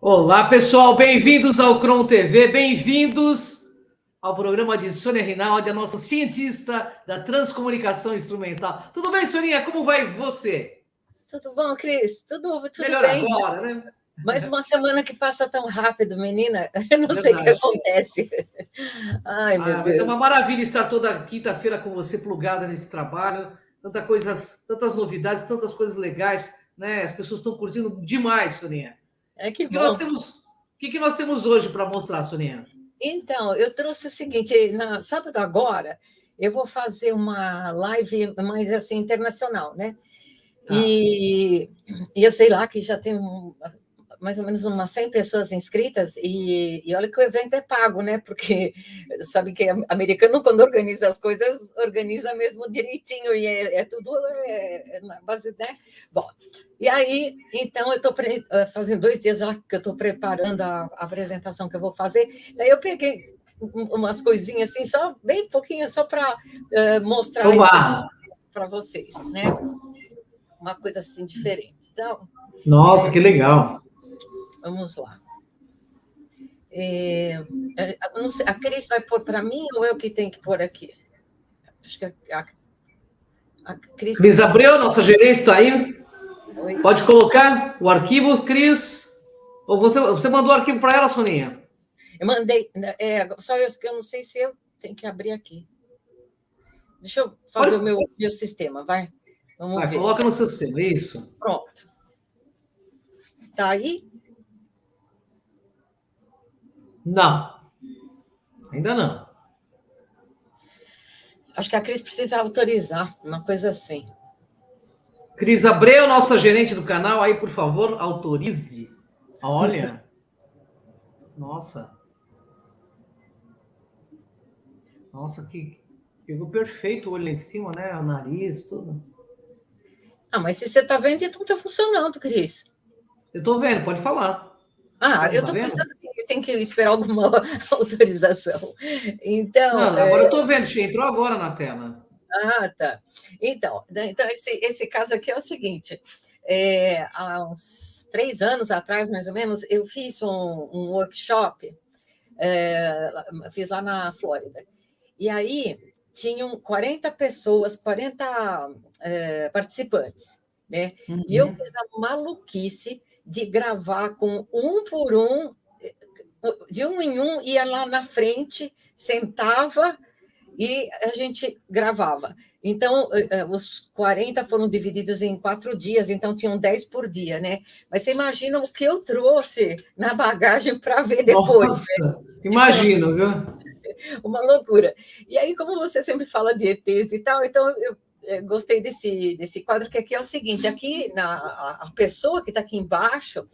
Olá, pessoal, bem-vindos ao Cron TV, bem-vindos ao programa de Sônia Rinaldi, a nossa cientista da transcomunicação instrumental. Tudo bem, Soninha? Como vai você? Tudo bom, Cris? Tudo Melhor bem. agora, né? Mais uma semana que passa tão rápido, menina. Eu não sei o que Verdade. acontece. Ai, meu Mas é Deus. uma maravilha estar toda quinta-feira com você plugada nesse trabalho. Tantas novidades, tantas coisas legais, né? As pessoas estão curtindo demais, Soninha. Que O bom. que nós temos hoje para mostrar, Soninha? Então, eu trouxe o seguinte, sábado agora, eu vou fazer uma live mais assim, internacional, né? Tá. E eu sei lá que já tem mais ou menos umas 100 pessoas inscritas, e olha que o evento é pago, né? Porque sabe que americano, quando organiza as coisas, organiza mesmo direitinho, e é tudo na base, né? Bom, e aí, então, eu estou fazendo 2 dias já que eu estou preparando a apresentação que eu vou fazer, daí eu peguei umas coisinhas assim, só bem pouquinho, só para mostrar para vocês, né? Uma coisa assim diferente. Então, nossa, que legal. Vamos lá. Não sei, a Cris vai pôr para mim ou eu que tenho que pôr aqui? Acho que a Cris. Cris Abreu, nossa gerente, está aí. Oi? Pode colocar o arquivo, Cris. Ou você mandou o arquivo para ela, Soninha? Eu mandei. Só que eu não sei se eu tenho que abrir aqui. Deixa eu fazer o meu sistema, vai. Vamos ver. Coloca no seu sistema, isso. Pronto. Tá aí? Não. Ainda não. Acho que a Cris precisa autorizar, uma coisa assim. Cris Abreu, nossa gerente do canal, aí, por favor, autorize. Olha. Nossa. Nossa, que pegou perfeito o olho lá em cima, né? O nariz, tudo. Mas se você está vendo, então está funcionando, Cris. Eu estou vendo, pode falar. Eu estou pensando que tem que esperar alguma autorização. Então. Não, agora eu estou vendo, entrou agora na tela. Tá. Então esse caso aqui é o seguinte: há uns 3 anos atrás, mais ou menos, eu fiz um workshop, fiz lá na Flórida. E aí tinham 40 pessoas, 40 participantes, né? Uhum. E eu fiz a maluquice de gravar com um por um, de um em um, ia lá na frente, sentava e a gente gravava. Então, os 40 foram divididos em 4 dias, então tinham 10 por dia, né? Mas você imagina o que eu trouxe na bagagem para ver depois. Nossa, né? Imagino, viu? Uma loucura. E aí, como você sempre fala de ETs e tal, então eu gostei desse quadro, que aqui é o seguinte: aqui a pessoa que está aqui embaixo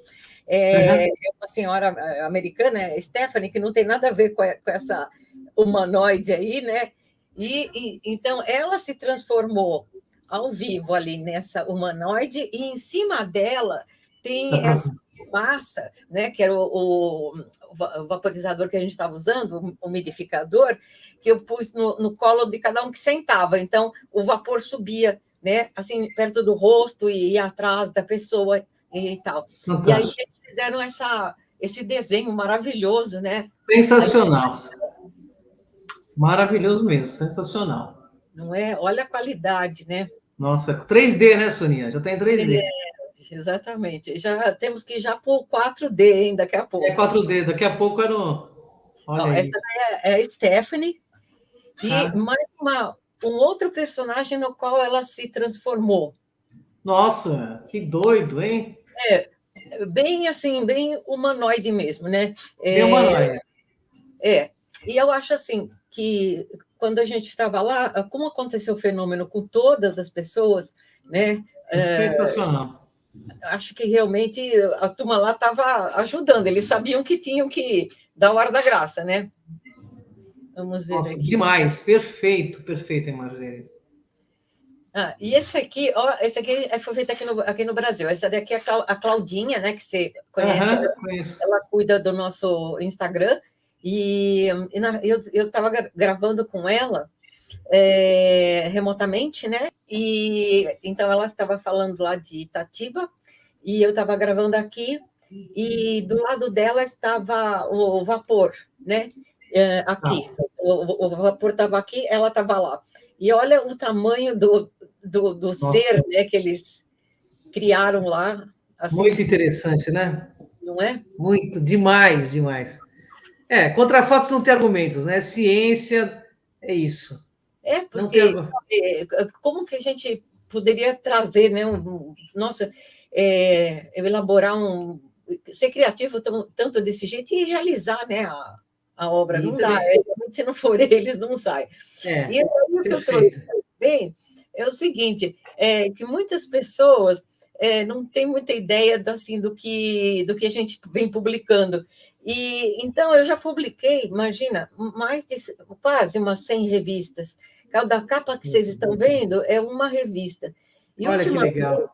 é uma senhora americana, Stephanie, que não tem nada a ver com essa humanoide aí, né? E então ela se transformou ao vivo ali nessa humanoide, e em cima dela tem essa massa, né? Que era o vaporizador que a gente estava usando, o umidificador, que eu pus no colo de cada um que sentava. Então o vapor subia, né? Assim, perto do rosto e ia atrás da pessoa e tal. Fantástico. E aí eles fizeram esse desenho maravilhoso, né? Sensacional. Maravilhoso mesmo, sensacional. Não é? Olha a qualidade, né? Nossa, 3D, né, Soninha? Já está em 3D. Exatamente. Já temos que ir pôr 4D, hein, daqui a pouco. 4D, daqui a pouco era Olha essa é a Stephanie. E mais um outro personagem no qual ela se transformou. Nossa, que doido, hein? Bem assim, bem humanoide mesmo, né? Bem humanoide. E eu acho assim que quando a gente estava lá, como aconteceu o fenômeno com todas as pessoas, né? Sensacional. Acho que realmente a turma lá estava ajudando, eles sabiam que tinham que dar o ar da graça, né? Vamos ver. Nossa, aqui. Demais, perfeito a imagem dele. E esse aqui foi feito aqui no Brasil. Essa daqui é a Claudinha, né? Que você conhece. Ela cuida do nosso Instagram. E eu estava gravando com ela remotamente, né? E então ela estava falando lá de Itatiba e eu estava gravando aqui. e do lado dela estava o vapor, né? Aqui. O vapor estava aqui, ela estava lá. E olha o tamanho do ser, né, que eles criaram lá. Assim, muito interessante, né? não é? Muito, demais, demais. Contra fatos não tem argumentos, né? Ciência é isso. Não tem Porque como que a gente poderia trazer, né? Nossa, elaborar ser criativo tanto desse jeito e realizar, né, a obra. Não dá, se não for eles, não sai. E aí, o que eu trouxe bem é o seguinte, que muitas pessoas não têm muita ideia assim, do que a gente vem publicando. E então eu já publiquei, imagina, mais de quase umas 100 revistas. Cada capa que vocês estão vendo é uma revista. E olha que legal.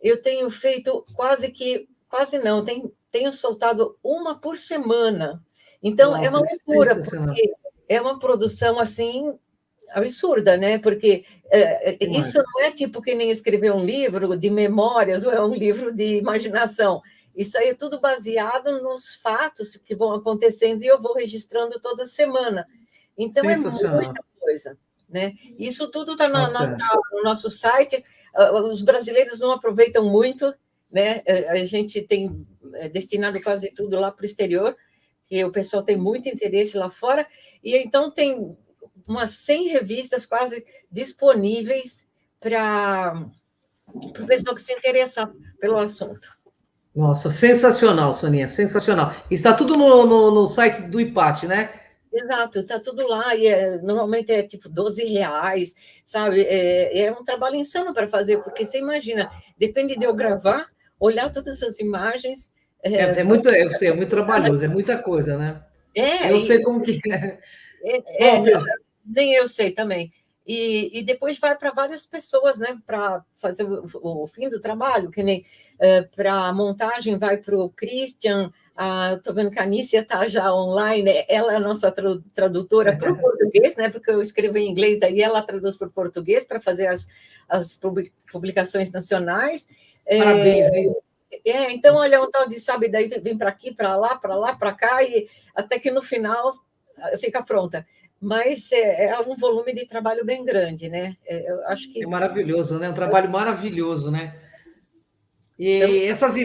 Eu tenho feito quase não, tenho soltado uma por semana. Então, é uma loucura, porque é uma produção assim absurda, né? Porque isso não é tipo que nem escrever um livro de memórias ou é um livro de imaginação. Isso aí é tudo baseado nos fatos que vão acontecendo e eu vou registrando toda semana. Então, é muita coisa, né? Isso tudo está no nosso site. Os brasileiros não aproveitam muito, né? A gente tem destinado quase tudo lá para o exterior, que o pessoal tem muito interesse lá fora, e então tem umas 100 revistas quase disponíveis para o pessoal que se interessa pelo assunto. Nossa, sensacional, Soninha, sensacional. Está tudo no site do IPAT, né? Exato, está tudo lá, e normalmente é tipo R$12, sabe? É um trabalho insano para fazer, porque você imagina, depende de eu gravar, olhar todas as imagens. Eu sei, é muito trabalhoso, é muita coisa, né? Eu sei como que é. Nem eu sei também. E depois vai para várias pessoas, né, para fazer o fim do trabalho, que nem para a montagem vai para o Christian. Estou vendo que a Anícia está já online, ela é a nossa tradutora para o português, né, porque eu escrevo em inglês, daí ela traduz para o português para fazer as publicações nacionais. Parabéns, hein? Então, olha, um tal de, sabe, daí vem para aqui, para lá, para cá, e até que no final fica pronta. Mas é um volume de trabalho bem grande, né? Eu acho que... É maravilhoso, né? Um trabalho maravilhoso, né? E essas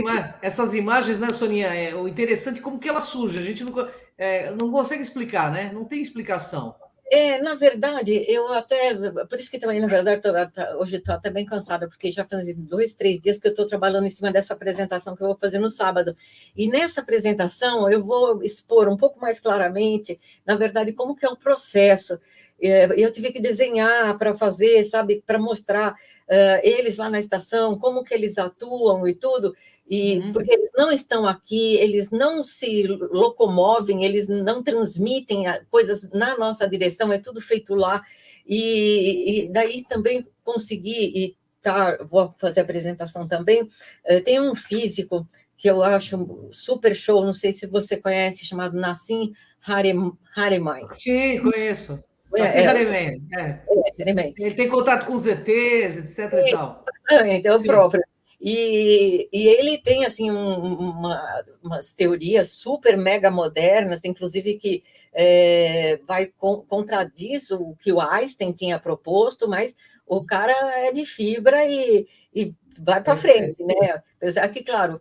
imagens, né, Soninha? O interessante é como que ela surge. A gente não consegue explicar, né? Não tem explicação. Na verdade, eu até... Por isso que também, na verdade, hoje estou até bem cansada, porque já fazem 2, 3 dias que eu estou trabalhando em cima dessa apresentação que eu vou fazer no sábado. E nessa apresentação eu vou expor um pouco mais claramente, na verdade, como que é o processo. Eu tive que desenhar para fazer, sabe, para mostrar eles lá na estação, como que eles atuam e tudo, porque eles não estão aqui, eles não se locomovem, eles não transmitem coisas na nossa direção, é tudo feito lá, e daí também consegui, vou fazer a apresentação também, tem um físico que eu acho super show, não sei se você conhece, chamado Nassim Haramein. Sim, conheço. Nassim Haramein. Ele tem contato com os ETs, etc. e tal. Exatamente, é o próprio. E ele tem assim umas teorias super mega modernas, inclusive que contradiz o que o Einstein tinha proposto, mas o cara é de fibra e vai para frente, né? Apesar que, claro,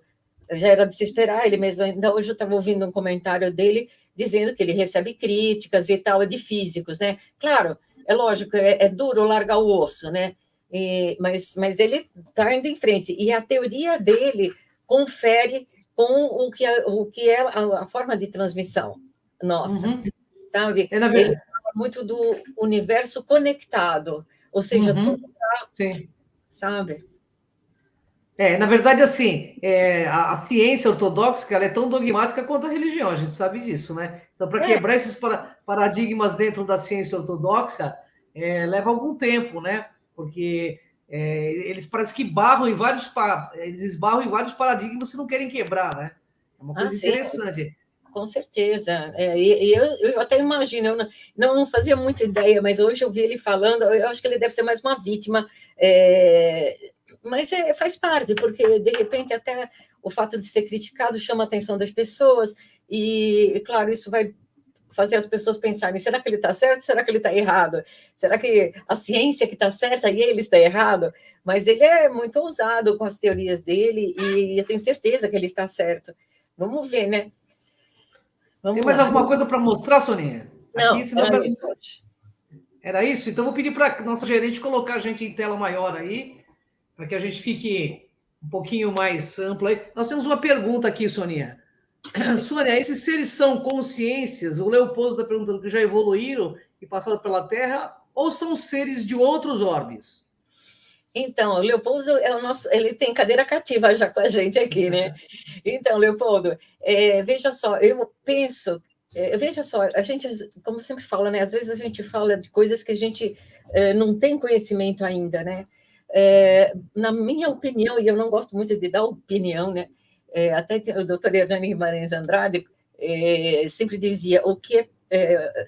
já era de se esperar, ele mesmo, ainda hoje eu estava ouvindo um comentário dele dizendo que ele recebe críticas e tal, de físicos, né? Claro, é lógico, é duro largar o osso, né? Mas ele está indo em frente. E a teoria dele confere com o que é a forma de transmissão nossa, sabe? Ele fala muito do universo conectado, ou seja, tudo está, sabe? Na verdade, assim, a ciência ortodoxa ela é tão dogmática quanto a religião, a gente sabe disso, né? Então, para quebrar esses paradigmas dentro da ciência ortodoxa, leva algum tempo, né? Porque eles parecem que eles esbarram em vários paradigmas que não querem quebrar, né? É uma coisa interessante. Com certeza. Eu até imagino, eu não fazia muita ideia, mas hoje eu vi ele falando, eu acho que ele deve ser mais uma vítima, mas faz parte, porque, de repente, até o fato de ser criticado chama a atenção das pessoas, e, claro, isso vai fazer as pessoas pensarem, será que ele está certo, será que ele está errado? Será que a ciência que está certa e ele está errado? Mas ele é muito ousado com as teorias dele, e eu tenho certeza que ele está certo. Vamos ver, né? Tem mais alguma coisa para mostrar, Soninha? Não, Senão era isso. Era isso? Então, vou pedir para a nossa gerente colocar a gente em tela maior aí, para que a gente fique um pouquinho mais amplo aí. Nós temos uma pergunta aqui, Soninha. Sônia, esses seres são consciências? O Leopoldo está perguntando que já evoluíram e passaram pela Terra, ou são seres de outros orbes? Então, o Leopoldo é o nosso, ele tem cadeira cativa já com a gente aqui, né? Então, Leopoldo, veja só, eu penso, veja só, a gente, como eu sempre falo, né? Às vezes a gente fala de coisas que a gente não tem conhecimento ainda, né? Na minha opinião, e eu não gosto muito de dar opinião, né? Até o doutor Hernani Guimarães Andrade sempre dizia o que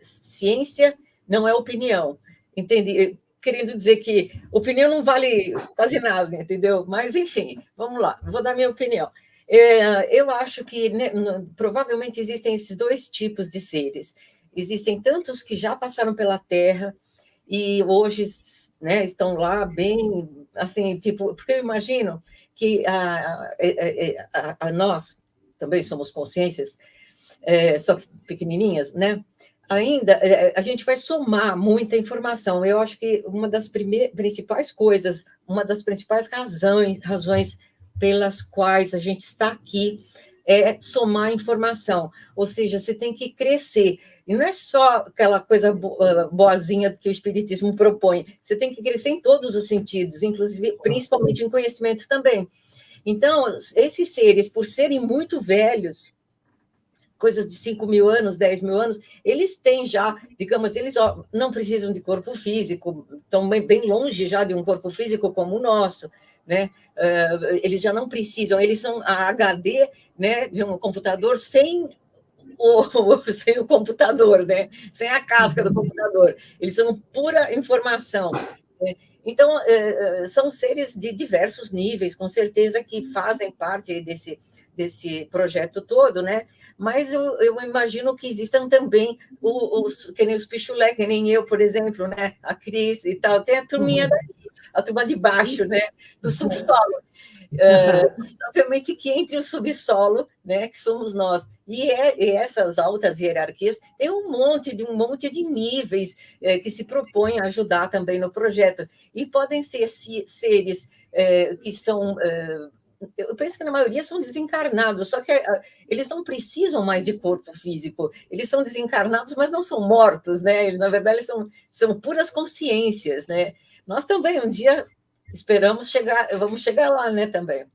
ciência não é opinião, entende? Querendo dizer que opinião não vale quase nada, entendeu? Mas, enfim, vamos lá, vou dar minha opinião. Eu acho que né, provavelmente existem esses dois tipos de seres. Existem tantos que já passaram pela Terra e hoje né, estão lá bem, assim, tipo, porque eu imagino que nós também somos consciências, só que pequenininhas, né? Ainda a gente vai somar muita informação. Eu acho que uma das principais coisas, uma das principais razões pelas quais a gente está aqui é somar informação. Ou seja, você tem que crescer. E não é só aquela coisa boazinha que o Espiritismo propõe. Você tem que crescer em todos os sentidos, inclusive, principalmente em conhecimento também. Então, esses seres, por serem muito velhos, coisas de 5.000 anos, 10.000 anos, eles têm já, digamos, eles não precisam de corpo físico, estão bem longe já de um corpo físico como o nosso, né? Eles já não precisam, eles são a HD, né, de um computador sem o computador, né? Sem a casca do computador. Eles são pura informação. Né? Então, são seres de diversos níveis, com certeza que fazem parte desse projeto todo, né? Mas eu imagino que existam também que nem os pichulé, que nem eu, por exemplo, né? A Cris e tal, tem a turminha daqui, a turma de baixo, né? Do subsolo. Obviamente que entre o subsolo, né, que somos nós, e essas altas hierarquias, tem um monte de níveis que se propõem a ajudar também no projeto, e podem ser seres que são... eu penso que na maioria são desencarnados, só que eles não precisam mais de corpo físico, eles são desencarnados, mas não são mortos, né? Na verdade, eles são puras consciências, né? Nós também, um dia, vamos chegar lá, né, também.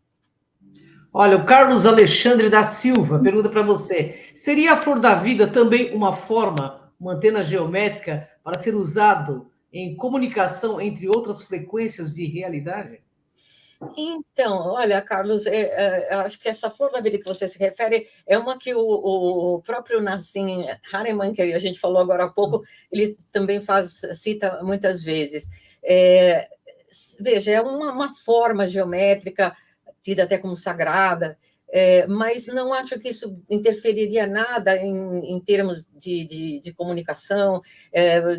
Olha, o Carlos Alexandre da Silva pergunta para você: seria a flor da vida também uma forma, uma antena geométrica, para ser usado em comunicação entre outras frequências de realidade? Então, olha, Carlos, acho que essa flor da vida que você se refere é uma que o próprio Nassim Haramein, que a gente falou agora há pouco, ele também cita muitas vezes. Veja, é uma forma geométrica, tida até como sagrada, mas não acho que isso interferiria nada em termos de comunicação,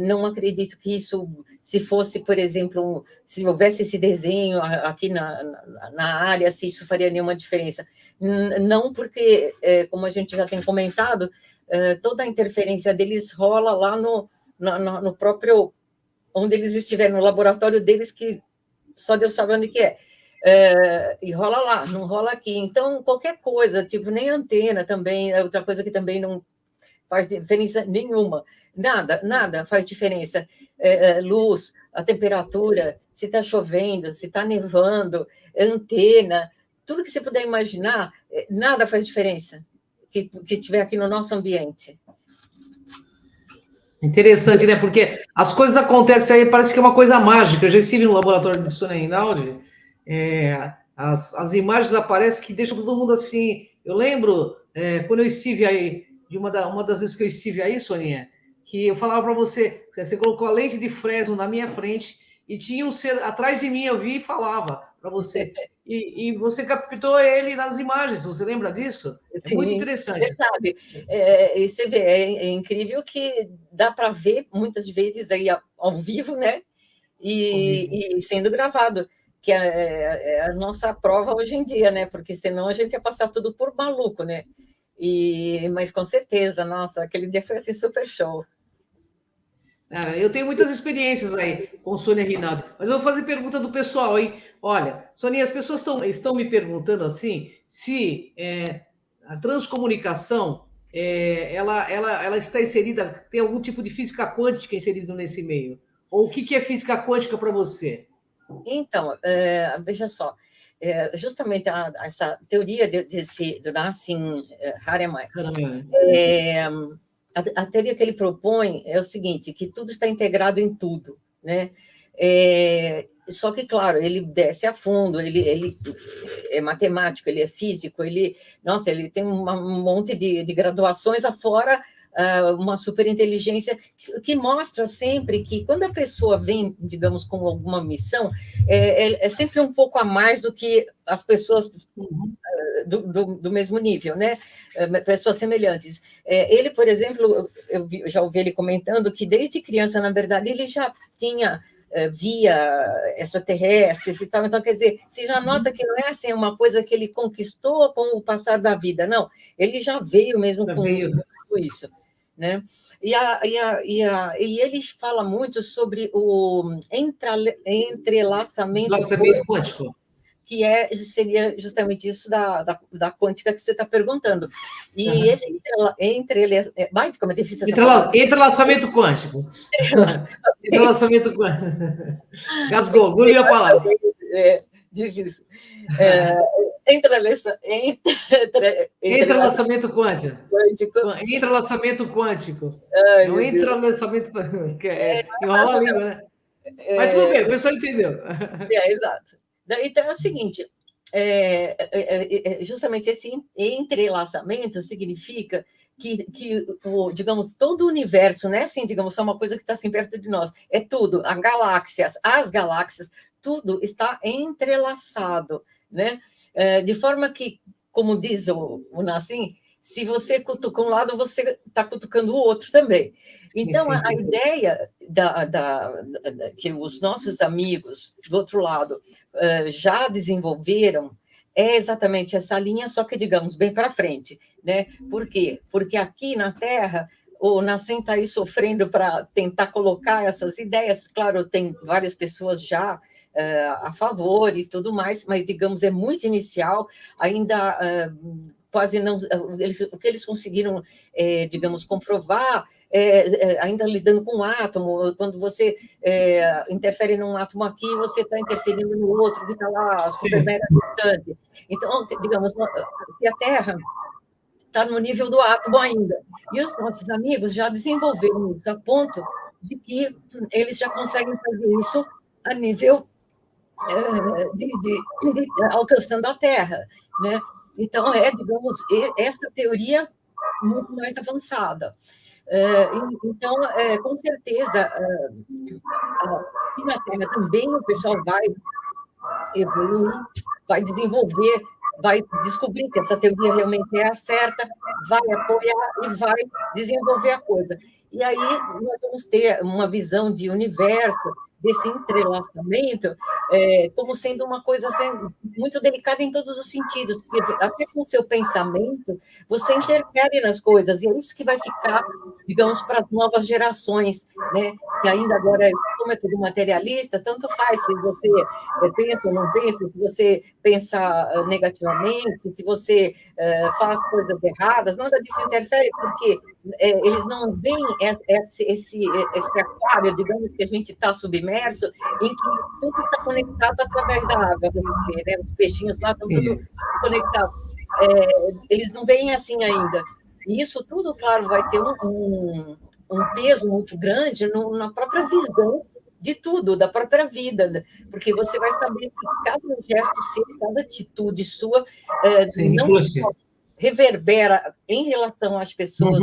não acredito que isso, se fosse, por exemplo, se houvesse esse desenho aqui na área, se isso faria nenhuma diferença. Não porque, como a gente já tem comentado, toda a interferência deles rola lá no próprio, onde eles estiverem, no laboratório deles, que só Deus sabe onde que é. E rola lá, não rola aqui. Então, qualquer coisa, tipo, nem antena também, é outra coisa que também não faz diferença nenhuma. Nada faz diferença. Luz, a temperatura, se está chovendo, se está nevando, antena, tudo que você puder imaginar, nada faz diferença que estiver aqui no nosso ambiente. Interessante, né? Porque as coisas acontecem aí, parece que é uma coisa mágica. Eu já estive no laboratório de Sônia Rinaldi, as imagens aparecem que deixam todo mundo assim. Eu lembro, quando eu estive aí, de uma das vezes que eu estive aí, Soninha, que eu falava para você colocou a lente de Fresno na minha frente e tinha um ser atrás de mim, eu vi e falava. para você. E você captou ele nas imagens, você lembra disso? É Sim, muito interessante. Você sabe, e você vê, é incrível que dá para ver muitas vezes aí ao vivo, né? E sendo gravado, que é a nossa prova hoje em dia, né? Porque senão a gente ia passar tudo por maluco, né? Mas com certeza, nossa, aquele dia foi assim super show. Eu tenho muitas experiências aí com Sônia Rinaldi, mas eu vou fazer pergunta do pessoal, hein? Olha, Sônia, as pessoas estão me perguntando assim se a transcomunicação ela está inserida, tem algum tipo de física quântica inserido nesse meio? Ou o que é física quântica para você? Então, veja só, justamente essa teoria do Nassim Haramein, a teoria que ele propõe é o seguinte, que tudo está integrado em tudo, né? Só que, claro, ele desce a fundo, ele é matemático, ele é físico, ele tem um monte de graduações afora, uma superinteligência que mostra sempre que quando a pessoa vem, digamos, com alguma missão, é sempre um pouco a mais do que as pessoas do mesmo nível, né? Pessoas semelhantes. Ele, por exemplo, eu já ouvi ele comentando que desde criança, na verdade, ele já tinha via extraterrestres e tal, então, quer dizer, você já nota que não é assim uma coisa que ele conquistou com o passar da vida, não, ele já veio mesmo com isso, né? E ele fala muito sobre o entrelaçamento quântico, que seria justamente isso da quântica que você está perguntando. E esse como é difícil essa palavra. Entrelaçamento quântico. Entrelaçamento quântico. Gasgou, engoliu a palavra. Difícil. Entrelaçamento quântico. Entrelaçamento quântico. Ai, não entrelaçamento quântico. Enrola a língua, né? Mas tudo bem, o pessoal entendeu. Exato. Então é o seguinte, justamente esse entrelaçamento significa que digamos, todo o universo, né? Assim, digamos, só uma coisa que está assim perto de nós, é tudo, as galáxias, tudo está entrelaçado, né? De forma que, como diz o Nassim, se você cutuca um lado, você está cutucando o outro também. Então, a ideia que os nossos amigos do outro lado já desenvolveram é exatamente essa linha, só que, digamos, bem para frente, né? Por quê? Porque aqui na Terra, o Nassim está aí sofrendo para tentar colocar essas ideias. Claro, tem várias pessoas já a favor e tudo mais, mas, digamos, é muito inicial, ainda quase não... o que eles conseguiram, digamos, comprovar, ainda lidando com um átomo, quando você interfere num átomo aqui, você está interferindo no outro, que está lá super mega distante. Então, digamos, que a Terra está no nível do átomo ainda. E os nossos amigos já desenvolveram isso a ponto de que eles já conseguem fazer isso a nível alcançando a Terra, né? Então, digamos, essa teoria muito mais avançada. Então, com certeza, aqui na Terra também o pessoal vai evoluir, vai desenvolver, vai descobrir que essa teoria realmente é a certa, vai apoiar e vai desenvolver a coisa. E aí nós vamos ter uma visão de universo, desse entrelaçamento, como sendo uma coisa assim, muito delicada em todos os sentidos, porque até com o seu pensamento, você interfere nas coisas, e é isso que vai ficar, digamos, para as novas gerações, né? Que ainda agora, como é tudo materialista, tanto faz se você pensa ou não pensa, se você pensa negativamente, se você faz coisas erradas, nada disso interfere, porque eles não veem esse aquário, digamos, que a gente está submerso, em que tudo está conectado através da água, vamos dizer, né? Os peixinhos lá estão todos conectados. Eles não veem assim ainda. E isso tudo, claro, vai ter um peso muito grande na própria visão de tudo, da própria vida, porque você vai saber que cada gesto seu, cada atitude sua, não só reverbera em relação às pessoas,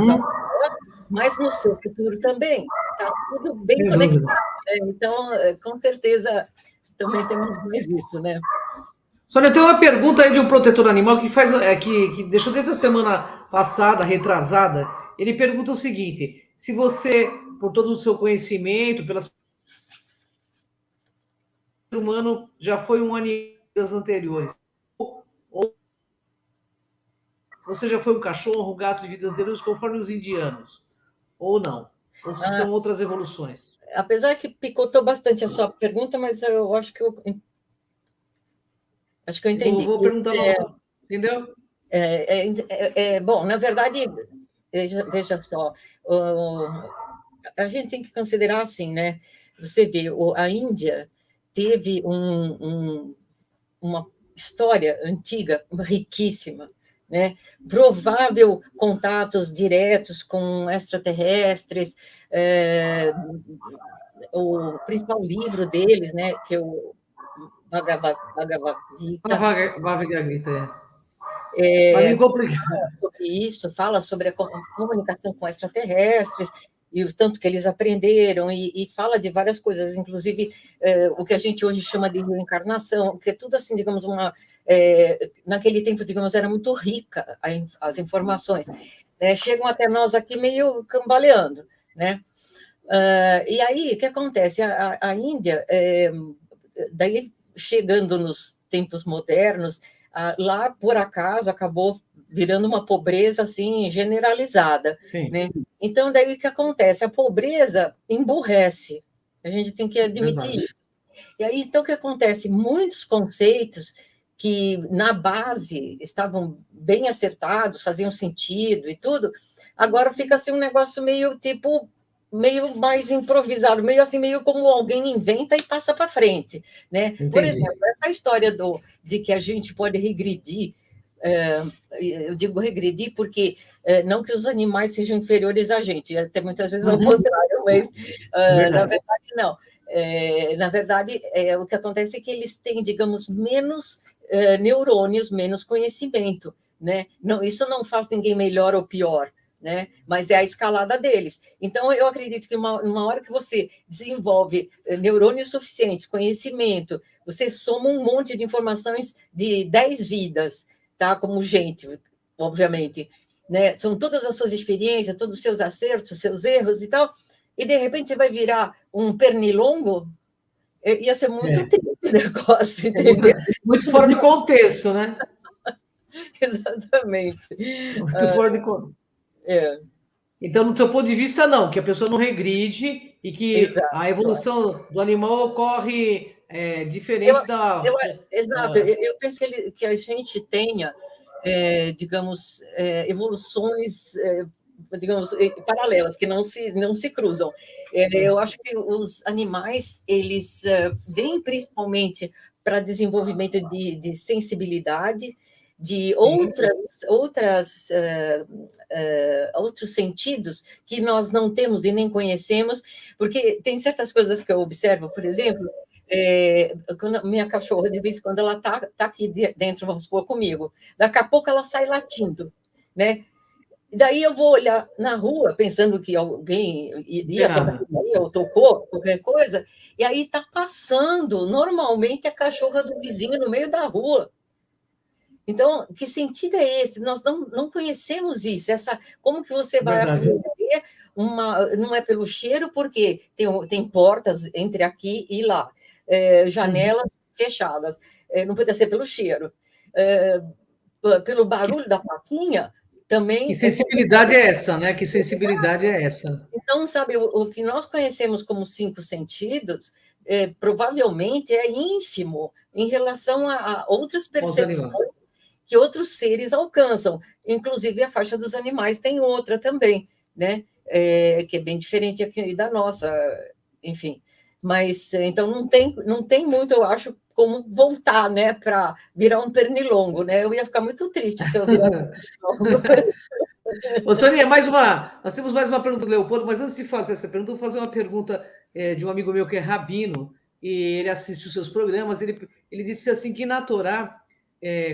mas no seu futuro também. Está tudo bem conectado. Então, com certeza, também temos mais isso, né? Sônia, tem uma pergunta aí de um protetor animal que faz que deixou desde a semana passada, retrasada. Ele pergunta o seguinte: se você, por todo o seu conhecimento, pelo ser humano, já foi um animal das anteriores, ou se você já foi um cachorro, um gato de vidas anteriores, conforme os indianos, ou não, ou se Ah, são outras evoluções. apesar que picotou bastante a sua pergunta, mas eu acho que eu entendi. Vou perguntar novamente, entendeu? Bom, na verdade, veja só, a gente tem que considerar assim, né? Você vê, a Índia teve uma história antiga riquíssima, né? Provável contatos diretos com extraterrestres, o principal livro deles, né? Que é o Bhagavad Gita, Bhagavad Gita. Para é, mim, complicado. sobre isso, fala sobre a comunicação com extraterrestres e o tanto que eles aprenderam, e fala de várias coisas, inclusive o que a gente hoje chama de reencarnação, que é tudo assim, digamos, naquele tempo, digamos, era muito rica as informações, né? Chegam até nós aqui meio cambaleando, né? E aí, o que acontece? A Índia, daí chegando nos tempos modernos, lá, por acaso, acabou virando uma pobreza assim generalizada, Sim, né? Então, daí o que acontece? A pobreza emburrece. A gente tem que admitir verdade. isso. E aí, então, o que acontece? Muitos conceitos que na base estavam bem acertados, faziam sentido e tudo, agora fica assim um negócio meio tipo meio mais improvisado, meio assim, meio como alguém inventa e passa para frente, né? Por Entendi. exemplo, essa história de que a gente pode regredir, eu digo regredir porque não que os animais sejam inferiores a gente, até muitas vezes ao Uhum. contrário, mas na Verdade. verdade não. Na verdade, o que acontece é que eles têm, digamos, menos neurônios, menos conhecimento, né? Não, isso não faz ninguém melhor ou pior, né? Mas é a escalada deles. Então, eu acredito que uma hora que você desenvolve neurônios suficientes, conhecimento, você soma um monte de informações de 10 vidas, tá? Como gente, obviamente, né? São todas as suas experiências, todos os seus acertos, seus erros e tal, e de repente você vai virar um pernilongo, ia ser muito É. triste o negócio, entendeu? Muito fora de contexto, né? Exatamente. Muito fora de contexto. É, Então, no seu ponto de vista, não, que a pessoa não regride e que a exato. evolução do animal ocorre Eu, diferente eu, da. exato, eu penso que a gente tenha, digamos, evoluções, digamos, paralelas, que não se cruzam. Eu acho que os animais, eles vêm principalmente para desenvolvimento de sensibilidade, de Sim, outros sentidos que nós não temos e nem conhecemos, porque tem certas coisas que eu observo, por exemplo, quando minha cachorra, de vez em quando, ela tá aqui dentro, vamos supor, comigo. Daqui a pouco ela sai latindo, né? E daí eu vou olhar na rua, pensando que alguém não tem ia tocar nada. ou tocou, qualquer coisa, e aí está passando, normalmente, a cachorra do vizinho no meio da rua. Então, que sentido é esse? Nós não conhecemos isso. Como que você vai Verdade. aprender não é pelo cheiro, porque tem portas entre aqui e lá, Uhum. janelas fechadas. Não podia ser pelo cheiro. Pelo Que, barulho da plaquinha, que também é sensibilidade é essa, né? Que sensibilidade é essa? então, sabe, o que nós conhecemos como cinco sentidos, provavelmente é ínfimo em relação a outras Aos animais. percepções que outros seres alcançam. Inclusive, a faixa dos animais tem outra também, né? Que é bem diferente aqui da nossa, enfim. Mas, então, não tem muito, eu acho, como voltar, né, para virar um pernilongo, né? Eu ia ficar muito triste se eu virar um pernilongo. Ô, Sonia, nós temos mais uma pergunta do Leopoldo, mas antes de fazer essa pergunta, eu vou fazer uma pergunta de um amigo meu que é rabino, e ele assiste os seus programas, ele disse assim que na Torá,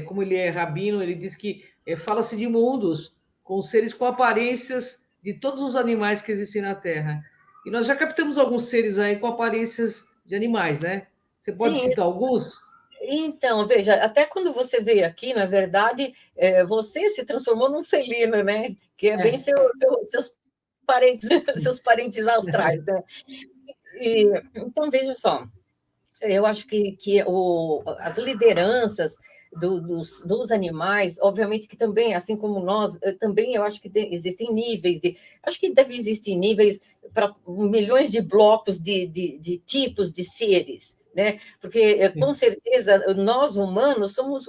como ele é rabino, ele diz que fala-se de mundos com seres com aparências de todos os animais que existem na Terra. E nós já captamos alguns seres aí com aparências de animais, né? Você pode Sim, citar alguns? Então, veja, até quando você veio aqui, na verdade, você se transformou num felino, né? Que é bem seus parentes, seus parentes astrais, né? Então, veja só, eu acho que as lideranças dos animais, obviamente que também, assim como nós, também eu acho que existem níveis acho que deve existir níveis para milhões de blocos de tipos de seres, né? Porque, com certeza, nós humanos somos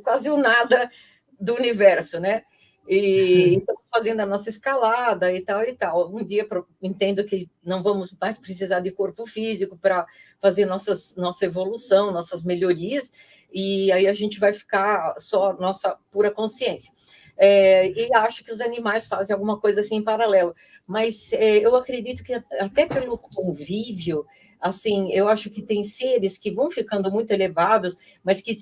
quase o nada do universo, né? E estamos fazendo a nossa escalada e tal e tal. Um dia entendo que não vamos mais precisar de corpo físico para fazer nossa evolução, nossas melhorias, e aí a gente vai ficar só nossa pura consciência. E acho que os animais fazem alguma coisa assim em paralelo, mas eu acredito que até pelo convívio, assim, eu acho que tem seres que vão ficando muito elevados, mas que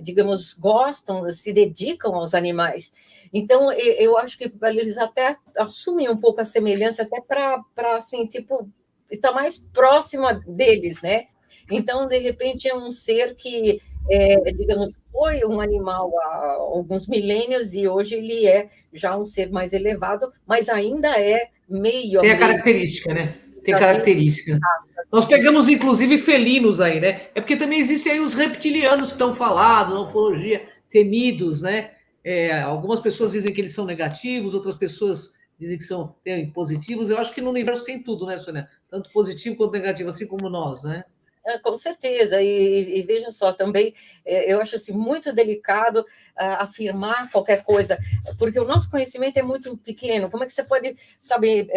digamos, gostam, se dedicam aos animais. Então, eu acho que eles até assumem um pouco a semelhança, até para assim, tipo, estar mais próxima deles, né? Então, de repente, é um ser que, digamos, foi um animal há alguns milênios e hoje ele é já um ser mais elevado, mas ainda é meio a Tem a meio. característica, né? Tem característica. Nós pegamos, inclusive, felinos aí, né? É porque também existem aí os reptilianos que estão falados na ufologia, temidos, né? Algumas pessoas dizem que eles são negativos, outras pessoas dizem que são positivos. Eu acho que no universo tem tudo, né, Sônia? Tanto positivo quanto negativo, assim como nós, né? Com certeza, e veja só, também eu acho assim, muito delicado afirmar qualquer coisa, porque o nosso conhecimento é muito pequeno. Como é que você pode saber,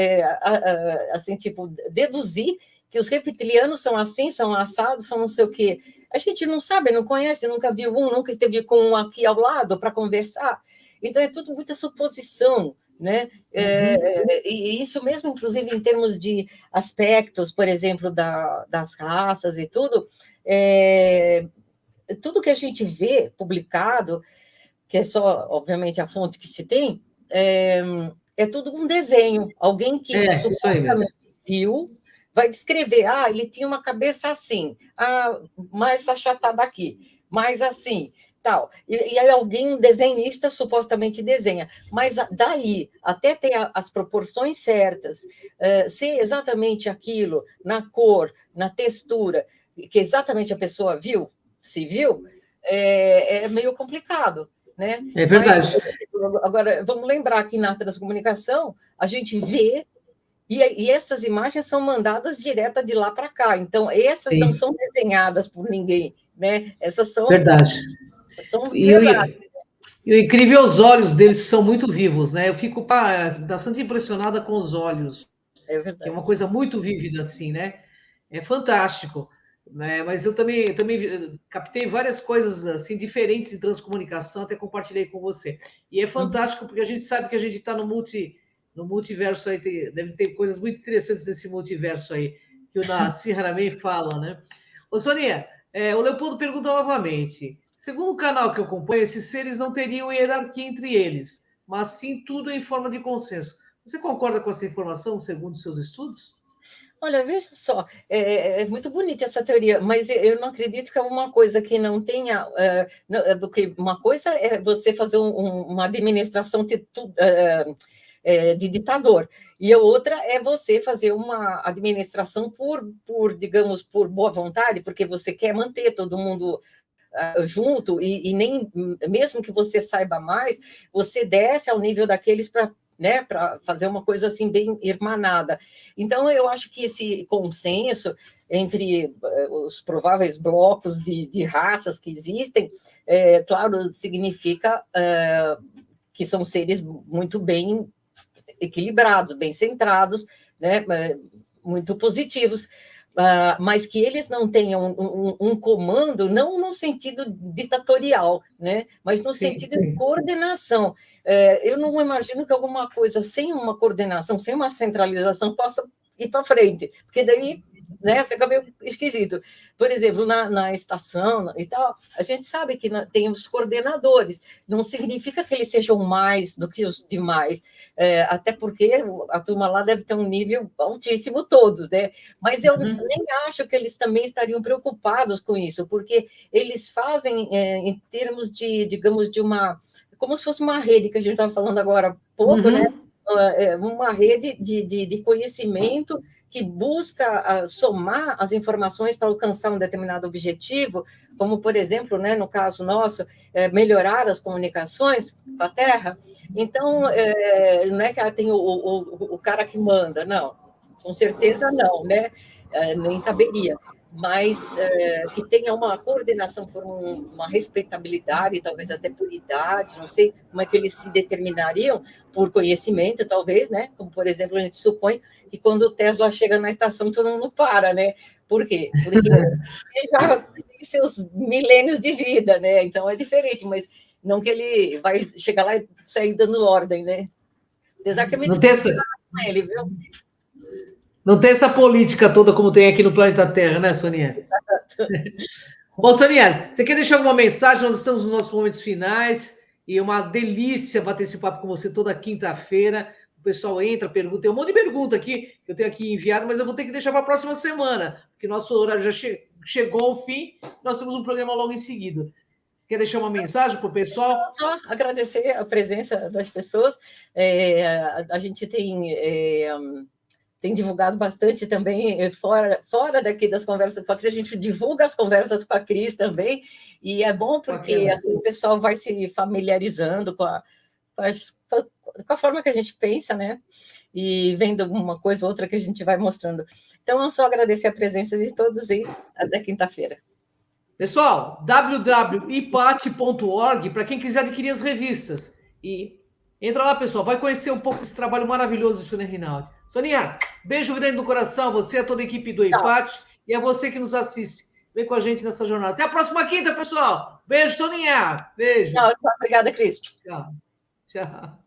assim, tipo, deduzir que os reptilianos são assim, são assados, são não sei o quê? A gente não sabe, não conhece, nunca viu um, nunca esteve com um aqui ao lado para conversar. Então, é tudo muita suposição, né? E isso mesmo, inclusive, em termos de aspectos, por exemplo, das raças e tudo, tudo que a gente vê publicado, que é só, obviamente, a fonte que se tem, é tudo um desenho. Alguém que Isso aí mesmo. supostamente viu vai descrever, ele tinha uma cabeça assim, mais achatada aqui, mais assim, tal. E aí alguém, um desenhista, supostamente desenha. Mas daí, até ter as proporções certas, ser exatamente aquilo, na cor, na textura, que exatamente a pessoa viu, se viu, é meio complicado, né? É Mas, verdade. agora, vamos lembrar que na transcomunicação, a gente vê e essas imagens são mandadas direta de lá para cá. Então, essas não Sim, são desenhadas por ninguém, né? Essas verdade. são E, verdade. o incrível é os olhos deles, que são muito vivos, né? Eu fico bastante impressionada com os olhos, É que é uma verdade. coisa muito vívida, assim, né? É fantástico. Né? Mas eu também captei várias coisas assim diferentes em transcomunicação, até compartilhei com você. E é Uhum. fantástico porque a gente sabe que a gente está no multiverso aí, deve ter coisas muito interessantes nesse multiverso aí, que o Nassim Haramein fala, né? Ô, Sonia, o Leopoldo pergunta novamente. Segundo o canal que eu acompanho, esses seres não teriam hierarquia entre eles, mas sim tudo em forma de consenso. Você concorda com essa informação, segundo seus estudos? Olha, veja só, muito bonita essa teoria, mas eu não acredito que é uma coisa que não tenha. Porque uma coisa é você fazer uma administração de ditador, e a outra é você fazer uma administração digamos, por boa vontade, porque você quer manter todo mundo junto, e nem mesmo que você saiba mais, você desce ao nível daqueles para, né, para fazer uma coisa assim bem irmanada. Então, eu acho que esse consenso entre os prováveis blocos de raças que existem, claro, significa que são seres muito bem equilibrados, bem centrados, né, muito positivos, mas que eles não tenham um comando, não no sentido ditatorial, né, mas no Sim, sentido de sim. coordenação. Eu não imagino que alguma coisa sem uma coordenação, sem uma centralização, possa ir para frente, porque daí né? Fica meio esquisito. Por exemplo, na estação e tal, a gente sabe que tem os coordenadores, não significa que eles sejam mais do que os demais, até porque a turma lá deve ter um nível altíssimo todos, né? Mas eu nem acho que eles também estariam preocupados com isso, porque eles fazem em termos de, digamos, de uma... como se fosse uma rede que a gente estava falando agora há pouco, né? Uma rede de conhecimento que busca somar as informações para alcançar um determinado objetivo, como, por exemplo, né, no caso nosso, melhorar as comunicações com a Terra. Então, não é que tem o cara que manda, não, com certeza não, né? Nem caberia, mas que tenha uma coordenação por uma respeitabilidade, talvez até por idade, não sei como é que eles se determinariam, por conhecimento, talvez, né? Como, por exemplo, a gente supõe que quando o Tesla chega na estação, todo mundo para, né? Por quê? Porque ele já tem seus milênios de vida, né? Então é diferente, mas não que ele vai chegar lá e sair dando ordem, né? Apesar que é muito difícil com ele, viu? Não tem essa política toda como tem aqui no planeta Terra, né, Soninha? Exato. Bom, Soninha, você quer deixar alguma mensagem? Nós estamos nos nossos momentos finais e é uma delícia bater esse papo com você toda quinta-feira. O pessoal entra, pergunta, tem um monte de pergunta aqui que eu tenho aqui enviado, mas eu vou ter que deixar para a próxima semana, porque nosso horário já chegou ao fim, nós temos um programa logo em seguida. Quer deixar uma mensagem para o pessoal? Só agradecer a presença das pessoas. A gente tem divulgado bastante também fora daqui das conversas com a Cris, a gente divulga as conversas com a Cris também, e é bom porque assim, o pessoal vai se familiarizando com a forma que a gente pensa, né? E vendo alguma coisa ou outra que a gente vai mostrando. Então, eu só agradecer a presença de todos e até quinta-feira. Pessoal, www.ipate.org para quem quiser adquirir as revistas. E entra lá, pessoal, vai conhecer um pouco esse trabalho maravilhoso de Sonia Rinaldi. Soninha, beijo grande no coração, você, a toda a equipe do IPAT e a você que nos assiste. Vem com a gente nessa jornada. Até a próxima quinta, pessoal. Beijo, Soninha. Beijo. Tchau, obrigada, Cris. Tchau. Tchau.